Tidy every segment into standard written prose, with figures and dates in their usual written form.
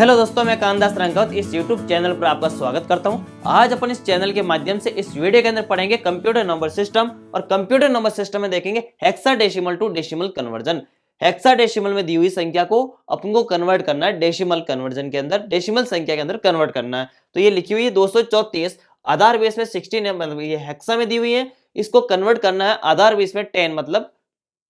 Hello दोस्तों, मैं कामदास रंगत इस YouTube चैनल पर आपका स्वागत करता हूं। आज अपन इस चैनल के माध्यम से इस वीडियो के अंदर पढ़ेंगे कंप्यूटर नंबर सिस्टम और कंप्यूटर नंबर सिस्टम में देखेंगे hexadecimal to decimal conversion. Hexadecimal में दी हुई संख्या को अपन को कन्वर्ट करना है डेसिमल कन्वर्जन के अंदर, डेसिमल संख्या के अंदर कन्वर्ट करना है। तो ये लिखी हुई है 234, आधार बेस में 16 है, मतलब ये हेक्सा में दी हुई है। इसको कन्वर्ट करना है आधार बेस में 10, मतलब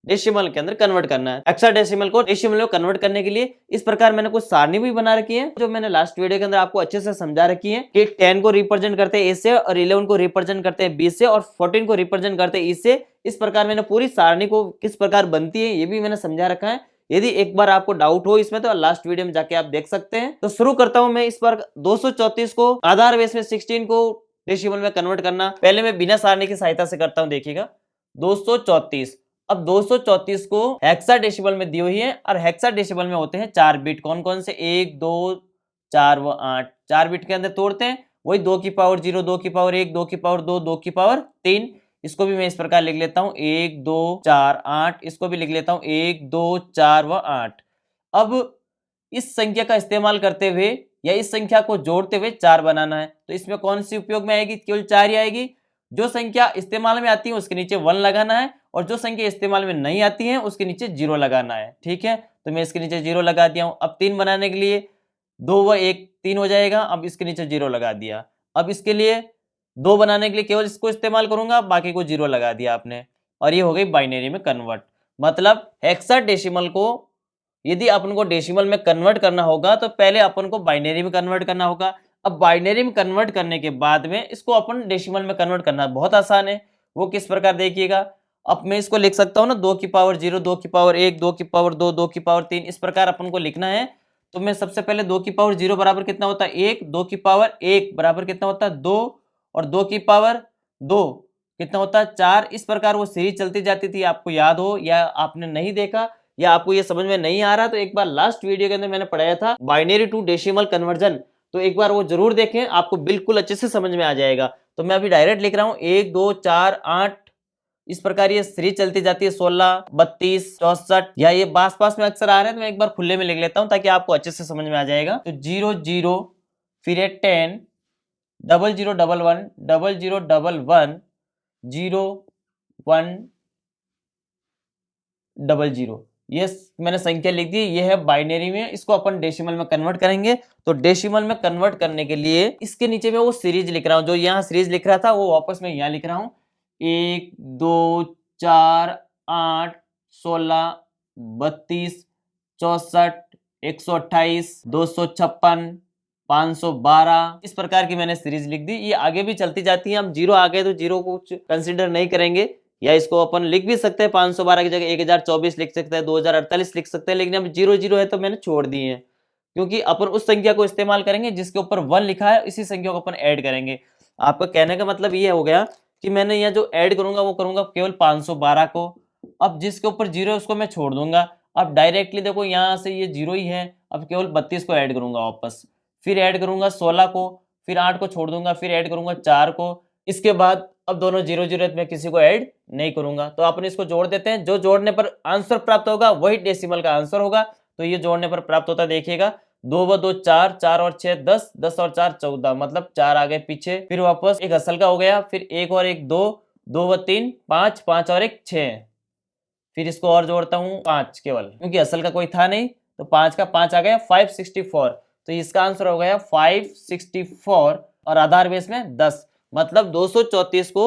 डेसिमल के अंदर कन्वर्ट करना है। हेक्साडेसिमल को डेसिमल में कन्वर्ट करने के लिए इस प्रकार मैंने कुछ सारणी भी बना रखी है, जो मैंने लास्ट वीडियो के अंदर आपको अच्छे से समझा रखी है कि 10 को रिप्रेजेंट करते हैं ए से, और 11 को रिप्रेजेंट करते हैं बी से, और 14 को रिप्रेजेंट करते हैं ई से। इस प्रकार मैंने पूरी सारणी को किस प्रकार बनती है ये भी मैंने समझा रखा है। यदि एक बार आपको डाउट हो इसमें तो लास्ट वीडियो में जाके आप देख सकते हैं। तो शुरू करता हूं मैं। इस बार 234 को आधार बेस में 16 को डेसिमल में कन्वर्ट करना, पहले मैं बिना सारणी की सहायता से करता हूं। देखिएगा 234। अब 234 को हेक्साडेसिमल में दी हुई है, और हेक्साडेसिमल में होते हैं 4 बिट। कौन कौन से? 1 2 4 व 8। 4 बिट के अंदर तोड़ते हैं, वही 2 की पावर 0, 2 की पावर 1, 2 की पावर 2, 2 की पावर 3। इसको भी मैं इस प्रकार लिख लेता हूं 1 2 4 8। इसको भी लिख लेता हूं 1 2 4 व 8। अब इस संख्या का इस्तेमाल करते हुए या इस संख्या को जोड़ते हुए 4 बनाना है। तो इसमें कौन सी उपयोग में आएगी? केवल 4 ही आएगी। जो संख्या इस्तेमाल में आती है उसके नीचे 1 लगाना है, और जो संख्या इस्तेमाल में नहीं आती है उसके नीचे 0 लगाना है। ठीक है, तो मैं इसके नीचे 0 लगा दिया हूं। अब 3 बनाने के लिए 2 व 1 3 हो जाएगा। अब इसके नीचे 0 लगा दिया। अब इसके लिए 2 बनाने के लिए केवल इसको इस्तेमाल करूंगा, बाकी को 0 लगा दिया आपने, और ये हो गई बाइनरी में कन्वर्ट। मतलब हेक्साडेसिमल को यदि अपन को डेसिमल में कन्वर्ट करना होगा तो पहले अपन को बाइनरी में कन्वर्ट करना होगा। अब बाइनरी में कन्वर्ट करने के बाद में इसको अपन डेसिमल में कन्वर्ट करना बहुत आसान है। वो किस प्रकार? देखिएगा, अब मैं इसको लिख सकता हूँ ना, 2 की पावर 0, 2 की पावर 1, 2 की पावर 2, 2 की पावर 3। इस प्रकार अपन को लिखना है। तो मैं सबसे पहले 2 की पावर 0 बराबर कितना होता है? 1। 2 की पावर 1 बराबर कितना होता है? 2। और 2 की पावर 2 कितना होता है? 4। इस प्रकार वो सीरीज चलती जाती थी। आपको याद हो या आपने नहीं देखा या आपको ये समझ में नहीं आ रहा, तो एक बार लास्ट वीडियो के अंदर मैंने पढ़ाया था बाइनरी टू डेसिमल कन्वर्जन, तो एक बार वो जरूर देखें, आपको बिल्कुल अच्छे से समझ में आ जाएगा। तो मैं अभी डायरेक्ट लिख रहा हूं 1 2 4 8। इस प्रकार ये सीरीज चलती जाती है 16 32 64, या ये पास पास में अक्सर आ रहे हैं तो मैं एक बार खुले में लिख लेता हूं ताकि आपको अच्छे से समझ में आ जाएगा। तो 0 0, फिर 10 0 0 1 1 0 0 1 1 0 1 0 0। ये मैंने संख्या लिख दी। ये है बाइनरी में। इसको अपन डेसिमल में कन्वर्ट करेंगे। तो डेसिमल में कन्वर्ट करने के लिए इसके नीचे में वो सीरीज लिख रहा हूं, जो यहाँ सीरीज लिख रहा था वो वापस मैं यहाँ लिख रहा हूं। 1 2 4 8 16 32 64 128 256 512। इस प्रकार की मैंने सीरीज लिख दी। ये आगे भी चलती जाती है। हम 0 आ गए तो 0 को कंसिडर नहीं करेंगे, या इसको अपन लिख भी सकते हैं 512 की जगह 1024 लिख सकते हैं, 2048 लिख सकते हैं। लेकिन अब 0 0 है तो मैंने छोड़ दी है, क्योंकि अपन उस संख्या को इस्तेमाल करेंगे जिसके ऊपर 1 लिखा है। इसी संख्या को अपन ऐड करेंगे। आपका कहने का मतलब ये हो गया कि मैंने यहाँ जो ऐड करूंगा वो करूंगा केवल 512 को। अब जिसके ऊपर 0 है उसको मैं छोड़ दूंगा। अब डायरेक्टली देखो यहाँ से ये 0 ही है। अब केवल 32 को ऐड करूंगा वापस, फिर ऐड करूंगा 16 को, फिर 8 को छोड़ दूंगा, फिर ऐड करूंगा 4 को। इसके बाद अब दोनों 0 0 मैं किसी को ऐड नहीं करूंगा। तो अपन इसको जोड़ देते हैं। जो जोड़ने पर आंसर प्राप्त होगा वही डेसिमल का आंसर होगा। तो ये जोड़ने पर प्राप्त होता है। देखिएगा 2 व 2 4, 4 और 6 10, 10 और 4 14, मतलब 4 आ गए पीछे। फिर वापस एक असल का हो गया, फिर 1 और 1 2, 2 व 3 5, 5 और 1 6। फिर इसको और जोड़ता हूँ 5 केवल, क्योंकि असल का कोई था नहीं। तो 5 का 5 आ गया 564। तो इसका आंसर हो गया 564, और आधार बेस में 10। मतलब 234 को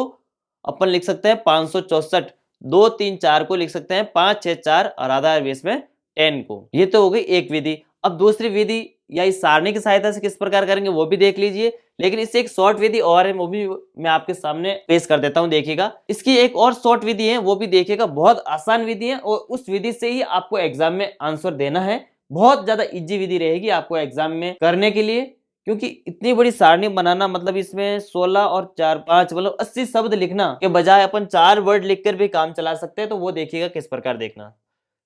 अपन लिख सकते हैं 564, 2 3 4 को लिख सकते हैं 5 6 4, और आधार बेस में 10 को। ये तो हो गई एक विधि। अब दूसरी विधि या इस सारणी की सहायता से किस प्रकार करेंगे वो भी देख लीजिए। लेकिन इससे एक शॉर्ट विधि और है, वो भी मैं आपके सामने पेश कर देता हूं। देखिएगा, इसकी एक और शॉर्ट विधि है, वो भी देखिएगा। बहुत आसान विधि है, और उस विधि से ही आपको एग्जाम में आंसर देना है। बहुत ज्यादा इजी विधि रहेगी आपको एग्जाम में करने के लिए, क्योंकि इतनी बड़ी सारणी बनाना, मतलब इसमें 16 और 4 5, मतलब 80 शब्द लिखना के बजाय अपन 4 वर्ड लिखकर भी काम चला सकते हैं। तो वो देखिएगा किस प्रकार देखना,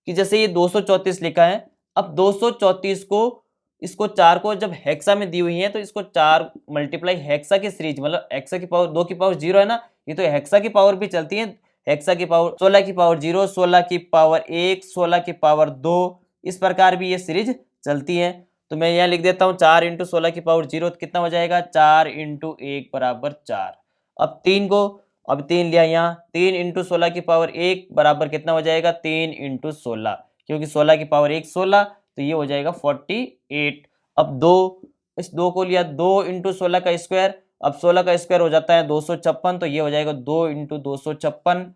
कि जैसे ये 234 लिखा है। अब 234 को, इसको 4 को जब हेक्सा में दी हुई है तो इसको 4 मल्टीप्लाई हेक्सा की सीरीज, मतलब हेक्सा की पावर 2 की पावर 0 है ना, ये तो हेक्सा की पावर भी चलती है। हेक्सा की पावर 16 की पावर 0, 16 की पावर 1, 16 की पावर 2, इस प्रकार भी ये सीरीज चलती है। तो मैं यहाँ लिख देता हूँ 4 इंटू 16 की पावर 0, तो कितना हो जाएगा 4 इंटू 1 बराबर 4। अब 3 को, अब 3 लिया यहाँ, 3 इंटू 16 की पावर 1 बराबर कितना हो जाएगा 3 इंटू 16, क्योंकि 16 की पावर 1 16, तो ये हो जाएगा 48। अब 2, इस 2 को लिया, 2 इंटू 16 का स्क्वायर, अब 16 का स्क्वायर हो जाता है 256, तो ये हो जाएगा 2 इंटू 256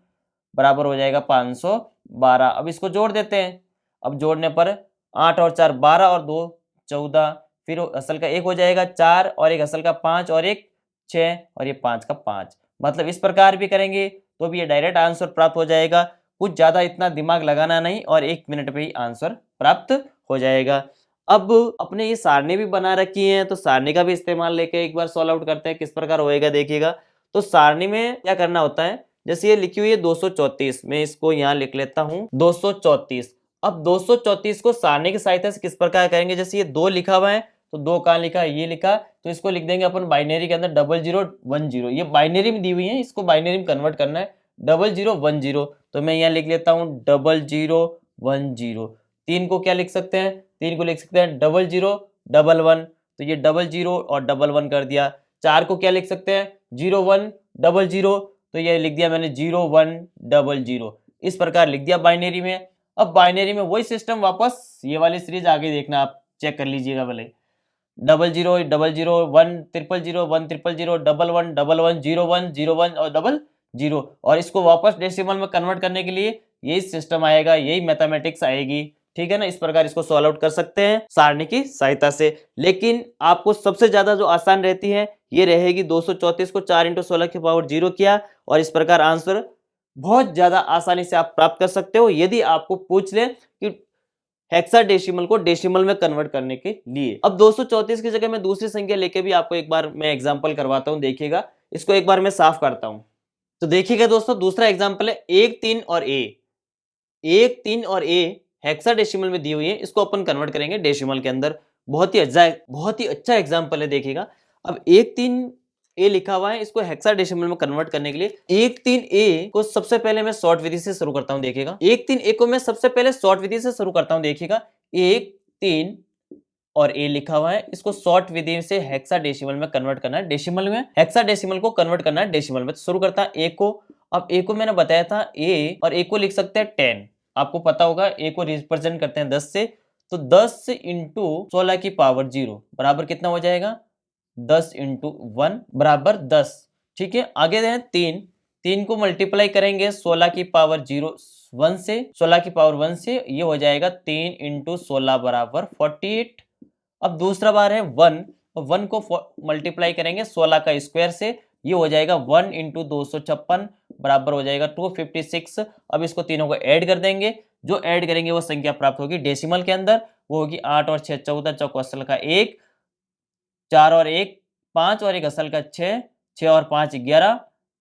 बराबर हो जाएगा 512। अब इसको जोड़ देते हैं, अब जोड़ने पर 8 और 4 12 और 2 14, फिर असल का 1 हो जाएगा 4 और 1 असल का 5 और 1 6 और ये 5 का 5। मतलब इस प्रकार भी करेंगे तो भी ये डायरेक्ट आंसर प्राप्त हो जाएगा, कुछ ज़्यादा इतना दिमाग लगाना नहीं और 1 मिनट पे ही आंसर प्राप्त हो जाएगा। अब अपने ये सारणी भी बना रखी है, तो सारणी का भी इस्तेमाल लेके एक बार सॉल्व आउट करते हैं किस प्रकार होएगा देखिएगा। तो सारणी में क्या करना होता है, जैसे ये लिखी हुई है 234, मैं इसको यहाँ लिख लेता हूँ 234। अब 234 को सारणी की सहायता से किस प्रकार करेंगे, जैसे ये 2 लिखा हुआ है तो 2 कहाँ लिखा है, ये लिखा, तो इसको लिख देंगे अपन बाइनरी के अंदर 0010। ये बाइनरी में दी हुई है, इसको बाइनरी में कन्वर्ट करना है 0010, तो मैं यहाँ लिख लेता हूँ 0010। 3 को क्या लिख सकते हैं, 3 को लिख सकते हैं 0011, तो ये 00 और 11 कर दिया। 4 को क्या लिख सकते हैं 0100, तो ये लिख दिया मैंने 0100, इस प्रकार लिख दिया बाइनरी में। अब बाइनरी में वही सिस्टम वापस, ये वाली सीरीज आगे देखना, आप चेक कर लीजिएगा भले, 0000 1000 1000 1111 11 01 01 और 00, और इसको वापस डेसिमल में कन्वर्ट करने के लिए यही सिस्टम आएगा, यही मैथमेटिक्स आएगी, ठीक है ना। इस प्रकार इसको सॉल्व आउट कर सकते हैं सारणी की सहायता से। लेकिन आपको सबसे ज्यादा जो आसान रहती है ये रहेगी 234 को 4 इंटू 16 की पावर 0 किया, और इस प्रकार आंसर बहुत ज्यादा आसानी से आप प्राप्त कर सकते हो, यदि आपको पूछ ले कि हेक्साडेसिमल को डेसिमल में कन्वर्ट करने के लिए। अब 234 की जगह मैं दूसरी संख्या लेके भी आपको एक बार मैं एग्जांपल करवाता हूं, देखिएगा। इसको एक बार मैं साफ करता हूं, तो देखिएगा दोस्तों, दूसरा एग्जांपल है 1 3 और ए। 1 3 और ए हेक्साडेसिमल में दी हुई है, इसको अपन कन्वर्ट करेंगे डेसिमल के अंदर। बहुत ही अच्छा एग्जांपल है, देखिएगा। अब 1 3 ए लिखा हुआ है, इसको हेक्साडेसिमल में कन्वर्ट करने के लिए 1 3 ए को सबसे पहले मैं शॉर्ट विधि से शुरू करता हूं, देखिएगा। 1 3 ए को मैं सबसे पहले शॉर्ट विधि से शुरू करता हूं, देखिएगा। 1 3 और ए लिखा हुआ है, इसको शॉर्ट विधि से हेक्साडेसिमल में कन्वर्ट करना है, डेसिमल में हेक्साडेसिमल को कन्वर्ट करना है डेसिमल में। तो शुरू करता है ए को। अब ए को मैंने बताया था ए, और ए को लिख सकते हैं 10, आपको पता होगा ए को रिप्रेजेंट करते हैं 10 से, तो 10 इंटू 16 की पावर 0 बराबर कितना हो जाएगा 10 इंटू 1 बराबर 10, ठीक है। आगे है 3 को मल्टीप्लाई करेंगे 16 की पावर 0 1 से, 16 की पावर 1 से, ये हो जाएगा 3 इंटू 16 बराबर 48। अब दूसरा बार है 1 को मल्टीप्लाई करेंगे 16 का स्क्वायर से, ये हो जाएगा 1 इंटू 256 बराबर हो जाएगा 256। अब इसको तीनों को ऐड कर देंगे, जो ऐड करेंगे वो संख्या प्राप्त होगी डेसिमल के अंदर, वो होगी 8 और 6 14, चौको असल का 1, 4 और 1 5 और 1 असल का 6, 6 और 5 11,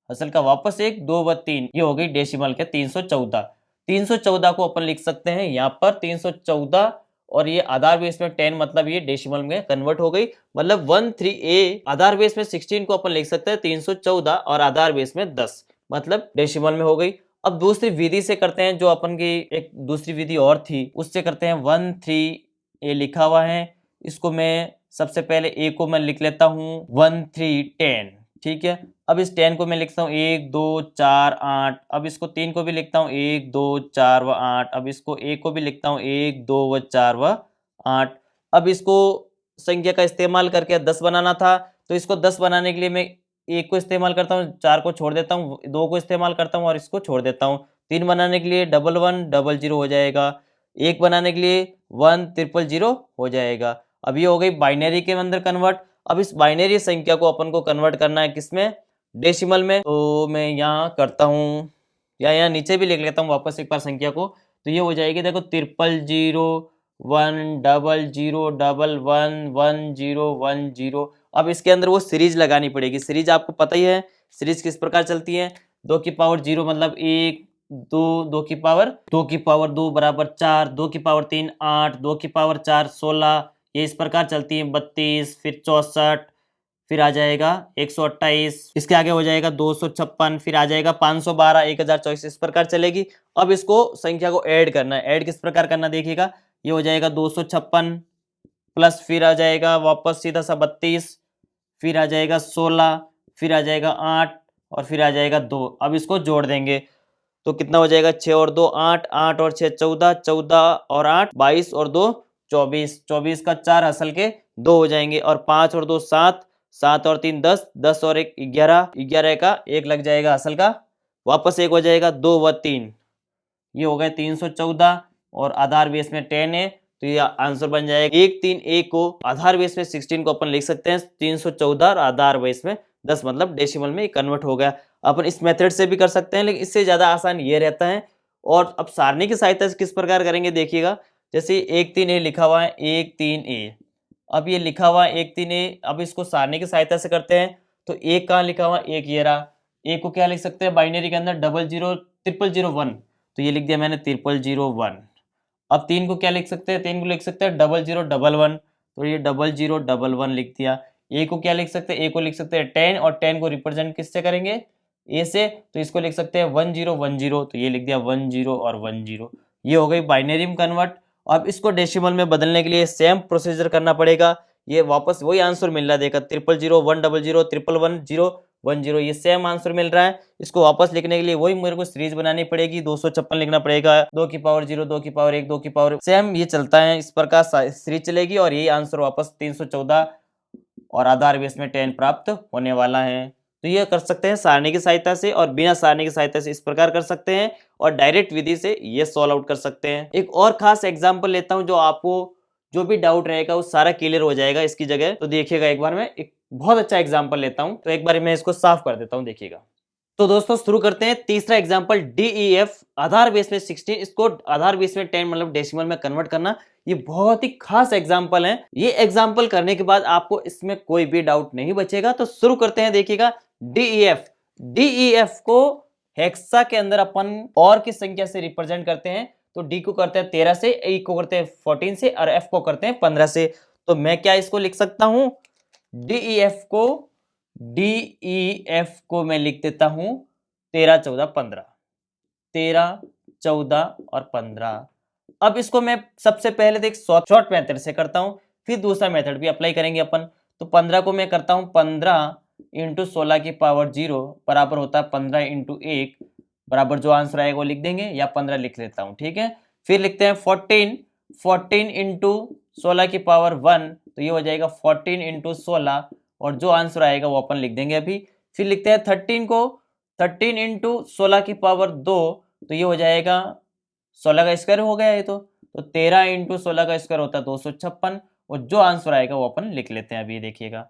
असल का वापस 1 2 व 3, ये हो गई डेसिमल के 314। 314 को अपन लिख सकते हैं यहाँ पर 314, और ये आधार बेस में 10, मतलब ये डेसिमल में कन्वर्ट हो गई। मतलब 13a आधार बेस में 16 को अपन लिख सकते हैं 314, और आधार बेस में 10, मतलब डेसिमल में हो गई। अब दूसरी विधि से करते हैं, जो अपन की एक दूसरी विधि और थी, उससे करते हैं। 13a लिखा हुआ है, इसको मैं सबसे पहले a को मैं लिख लेता हूँ 1310, ठीक है। अब इस 10 को मैं लिखता हूँ 1 2 4 8। अब इसको 3 को भी लिखता हूँ 1 2 4 व 8। अब इसको a को भी लिखता हूँ 1 2 व 4 व 8। अब इसको संख्या का इस्तेमाल करके 10 बनाना था, तो इसको 10 बनाने के लिए मैं 1 को इस्तेमाल करता हूँ, 4 को छोड़ देता हूँ, 2 को इस्तेमाल करता हूँ और इसको छोड़ देता हूँ। 3 बनाने के लिए 1100 हो जाएगा, 1 बनाने के लिए 1000 हो जाएगा। अब ये हो गई बाइनरी के अंदर कन्वर्ट। अब इस बाइनरी संख्या को अपन को कन्वर्ट करना है किसमें, डेसिमल में। तो मैं यहाँ करता हूँ, या यहाँ नीचे भी लिख लेता हूँ वापस एक बार संख्या को, तो ये हो जाएगी देखो 000 100 111010। अब इसके अंदर वो सीरीज लगानी पड़ेगी। सीरीज आपको पता ही है सीरीज किस प्रकार चलती है, 2 की पावर 0 मतलब 1 2, 2 की पावर 2 बराबर 4, 2 की पावर 3 8, 2 की पावर 4 16, ये इस प्रकार चलती है। 32, फिर 64, फिर आ जाएगा 128, इसके आगे हो जाएगा 256, फिर आ जाएगा 512, 1024, इस प्रकार चलेगी। अब इसको संख्या को ऐड करना है। ऐड किस प्रकार करना देखिएगा, ये हो जाएगा 256 प्लस फिर आ जाएगा वापस सीधा सा 32, फिर आ जाएगा 16, फिर आ जाएगा 8 और फिर आ जाएगा 2। अब इसको जोड़ देंगे तो कितना हो जाएगा, 6 और 2 8, 8 और 6 14, 14 और 8 22 और 2 24, 24 का 4 असल के 2 हो जाएंगे और 5 और 2 7, 7 और 3 10, 10 और 1 11, 11 का 1 लग जाएगा असल का, वापस 1 हो जाएगा, 2 व 3, ये हो गए 314 और आधार बेस में 10 है तो ये आंसर बन जाएगा 131 को आधार बेस में 16 को अपन लिख सकते हैं 314 और आधार बेस में 10, मतलब डेसिमल में कन्वर्ट हो गया। अपन इस मेथड से भी कर सकते हैं लेकिन इससे ज्यादा आसान ये रहता है। और अब सारणी की सहायता से किस प्रकार करेंगे देखिएगा, जैसे 13A लिखा हुआ है 13A, अब ये लिखा हुआ है 13A, अब इसको सारणी की सहायता से करते हैं तो एक कहाँ लिखा हुआ है, एक ये रहा, एक को क्या लिख सकते हैं बाइनरी के अंदर 000001, तो ये लिख दिया मैंने 0001। अब 3 को क्या लिख सकते हैं, 3 को लिख सकते हैं 0011, तो ये 0011 लिख दिया। ए को क्या लिख सकते हैं, ए को लिख सकते हैं 10 और 10 को रिप्रेजेंट किससे करेंगे, ए से, तो इसको लिख सकते हैं 1010, तो ये लिख दिया 10 और 10, ये हो गई बाइनरी में कन्वर्ट। अब इसको डेसिमल में बदलने के लिए सेम प्रोसीजर करना पड़ेगा, ये वापस वही आंसर मिल रहा है, देखा 000 100 111 ये सेम आंसर मिल रहा है। इसको वापस लिखने के लिए वही मेरे को सीरीज बनानी पड़ेगी, 256 लिखना पड़ेगा, 2 की पावर 0, 2 की पावर 1, 2 की पावर, सेम ये चलता है, इस प्रकार सीरीज चलेगी और यही आंसर वापस 314 और आधार बेस में 10 प्राप्त होने वाला है। तो ये कर सकते हैं सारणी की सहायता से और बिना सारणी की सहायता से इस प्रकार कर सकते हैं और डायरेक्ट विधि से ये सॉल्व आउट कर सकते हैं। एक और खास एग्जांपल लेता हूं जो आपको जो भी डाउट रहेगा वो सारा क्लियर हो जाएगा इसकी जगह। तो देखिएगा एक बार मैं एक बहुत अच्छा एग्जांपल लेता हूं, तो एक बार मैं इसको साफ कर देता हूं, देखिएगा। तो दोस्तों शुरू करते हैं तीसरा एग्जांपल DEF आधार बेस में 16, इसको आधार बेस में 10 मतलब डेसिमल में कन्वर्ट करना। ये बहुत ही खास एग्जांपल है, ये एग्जांपल करने के बाद आपको इसमें कोई भी डाउट नहीं बचेगा। तो शुरू करते हैं, देखिएगा DEF को हेक्सा के अंदर अपन और की संख्या से रिप्रेजेंट करते हैं, तो D को करते हैं 13 से, E को करते हैं 14 से और F को करते हैं 15 से। तो मैं क्या इसको लिख सकता हूं, DEF को मैं लिख देता हूं 13 14 15, 13 14 और 15। अब इसको मैं सबसे पहले देख शॉर्ट मेथड से करता हूं, फिर दूसरा मेथड भी अप्लाई करेंगे अपन। तो 15 को मैं करता हूं 15 इंटू 16 की पावर 0 बराबर होता है 15 इंटू 1 बराबर जो आंसर आएगा वो लिख देंगे, या 15 लिख लेता हूं, ठीक है। फिर लिखते हैं 14 इंटू 16 की पावर 1, तो ये हो जाएगा 14 इंटू 16 और जो आंसर आएगा वो अपन लिख देंगे अभी। फिर लिखते हैं 13 को 13 इंटू 16 की पावर 2, तो ये हो जाएगा 16 का स्क्वायर हो गया ये तो 13 इंटू 16 का स्क्वायर होता है 256 और जो आंसर आएगा वो अपन लिख लेते हैं अभी, देखिएगा।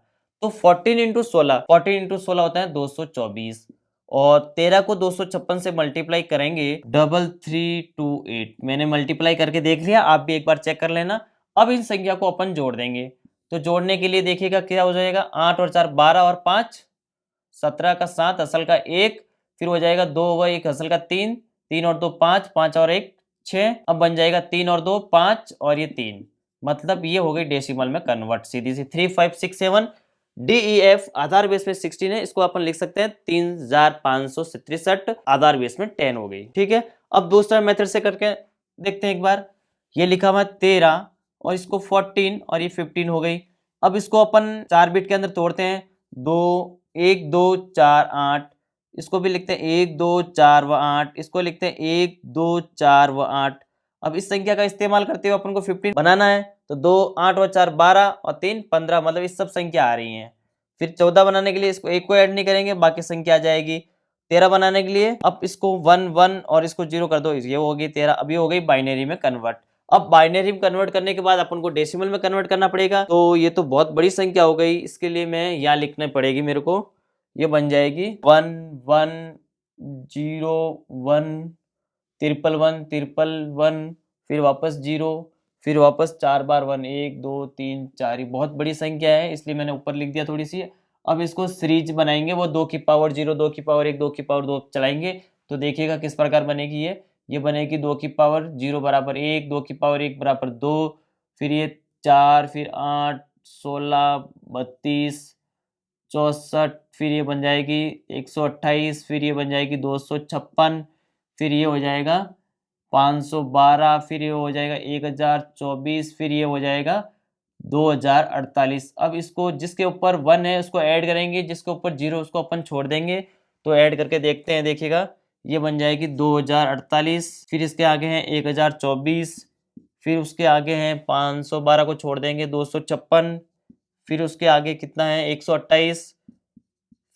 तो 14 इंटू 16 होता है 224 और 13 को 256 से मल्टीप्लाई करेंगे 3328, मैंने मल्टीप्लाई करके देख लिया, आप भी एक बार चेक कर लेना। अब इन संख्या को अपन जोड़ देंगे, तो जोड़ने के लिए देखिएगा क्या हो जाएगा, 8 और 4 12 और 5 17 का 7 असल का 1, फिर हो जाएगा 2 व 1 असल का 3, 3 और 2 5, 5 और 1 6, अब बन जाएगा 3 और 2 5 और ये 3, मतलब ये हो गई डेसिमल में कन्वर्ट सीधी सी 3567। DEF आधार बेस में 16 है, इसको अपन लिख सकते हैं 3567, आधार बेस में 10 हो गई, ठीक है। अब दूसरा मेथड से करके देखते हैं एक बार, ये लिखा हुआ 13 और इसको 14 और ये 15 हो गई। अब इसको अपन 4 बिट के अंदर तोड़ते हैं, 2 1 2 4 8, इसको भी लिखते हैं 1 2 4 व 8, इसको लिखते हैं 1 2 4 व 8। अब इस संख्या का इस्तेमाल करते हुए अपन को 15 बनाना है, तो 2 8 और 4 12 और 3 15, मतलब इस सब संख्या आ रही हैं। फिर 14 बनाने के लिए इसको एक को ऐड नहीं करेंगे, बाकी संख्या आ जाएगी। 13 बनाने के लिए अब इसको 1 1 और इसको 0 कर दो, ये हो गई 13, अब ये हो गई बाइनरी में कन्वर्ट। अब बाइनरी में कन्वर्ट करने के बाद अपन को डेसिमल में कन्वर्ट करना पड़ेगा, तो ये तो बहुत बड़ी संख्या हो गई, इसके लिए मैं यहाँ लिखना पड़ेगी मेरे को, ये बन जाएगी 1 1 0 1 ट्रिपल 1 ट्रिपल 1, फिर वापस 0, फिर वापस 4 बार 1 1 2 3 4, ये बहुत बड़ी संख्या है इसलिए मैंने ऊपर लिख दिया थोड़ी सी। अब इसको सीरीज बनाएंगे, वो 2 की पावर 0 2 की पावर 1 2 की पावर 2 चलाएंगे, तो देखिएगा किस प्रकार बनेगी ये बनेगी 2 की पावर 0 बराबर 1, 2 की पावर 1 बराबर 2, फिर ये 4, फिर 8 16 32 64, फिर ये बन जाएगी 128, फिर ये बन जाएगी 256, फिर ये हो जाएगा 512, फिर ये हो जाएगा 1024, फिर ये हो जाएगा 2048। अब इसको जिसके ऊपर 1 है उसको ऐड करेंगे, जिसके ऊपर 0 उसको अपन छोड़ देंगे। तो ऐड करके देखते हैं, देखिएगा ये बन जाएगी 2048। फिर इसके आगे हैं 1024, फिर उसके आगे हैं 512 को छोड़ देंगे 256, फिर उसके आगे कितना है 128,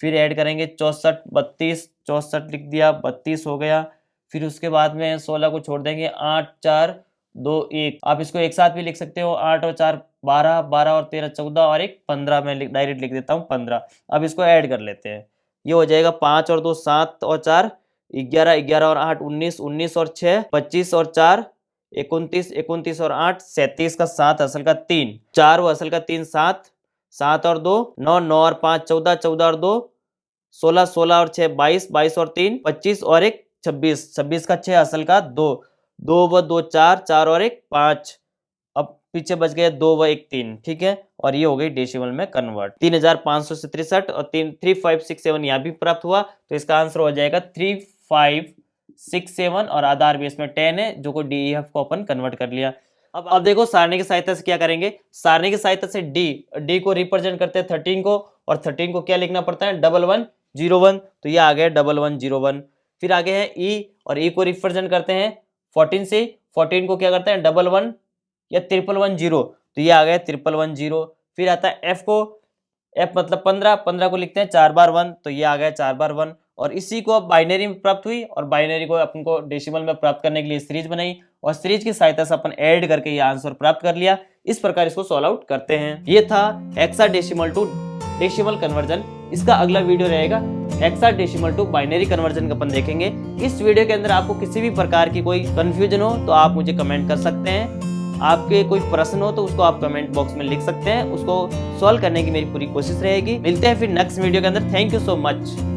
फिर ऐड करेंगे 64 32, 64 लिख दिया, 32 हो गया। फिर उसके बाद में 16 को छोड़ देंगे, 8 4 2 1। आप इसको एक साथ भी लिख सकते हो, 8 और 4 12, 12 और 13 14 और एक 15। मैं डायरेक्ट लिख देता हूँ 15। अब इसको ऐड कर लेते हैं, ये हो जाएगा 5 और 2 7 और 4 11, 11 और 8 19, 19 और 6 25 और 4 29, 29 और 8 37 का 7 असल का 3, 4 वो असल का 3 7, 7 और 2 9, 9 और 5 14, 14 और 2 16, 16 और 6 22, 22 और 3 25 और एक 26, 26 का 6 असल का 2, 2 व 2 4, 4 और एक 5। अब पीछे बच गया 2 व 1 3, ठीक है। और ये हो गई डेसिमल में कन्वर्ट। 3563 और 3567 यहाँ भी प्राप्त हुआ, तो इसका आंसर हो जाएगा 3567 और आधार बेस में 10 है, जो को DEF को अपन कन्वर्ट कर लिया। अब देखो सारणी की सहायता से क्या करेंगे। सारणी की सहायता से डी को रिप्रेजेंट करते हैं 13 को, और 13 को क्या लिखना पड़ता है 1101, तो ये आ गया 1101। फिर आगे है ई, और ई को रिप्रेजेंट करते हैं 14 से, 14 को क्या करते हैं 11 या 1110, तो ये आ गया 1110। फिर आता है एफ को, एफ मतलब 15, 15 को लिखते हैं 4 बार 1, तो ये आ गया 4 बार 1। और इसी को अब बाइनरी में प्राप्त हुई, और बाइनरी को अपन को डेसिमल में प्राप्त करने के लिए सीरीज बनाई, और सीरीज की सहायता से अपन ऐड करके ये आंसर प्राप्त कर लिया। इस प्रकार इसको सॉल्व आउट करते हैं। ये था हेक्साडेसिमल टू डेसिमल कन्वर्जन। इसका अगला वीडियो रहेगा हेक्साडेसिमल टू बाइनरी कन्वर्जन का अपन देखेंगे। इस वीडियो के अंदर आपको किसी भी प्रकार की कोई कंफ्यूजन हो तो आप मुझे कमेंट कर सकते हैं। आपके कोई प्रश्न हो तो उसको आप कमेंट बॉक्स में लिख सकते हैं, उसको सॉल्व करने की मेरी पूरी कोशिश रहेगी। मिलते हैं फिर नेक्स्ट वीडियो के अंदर। Thank you so much.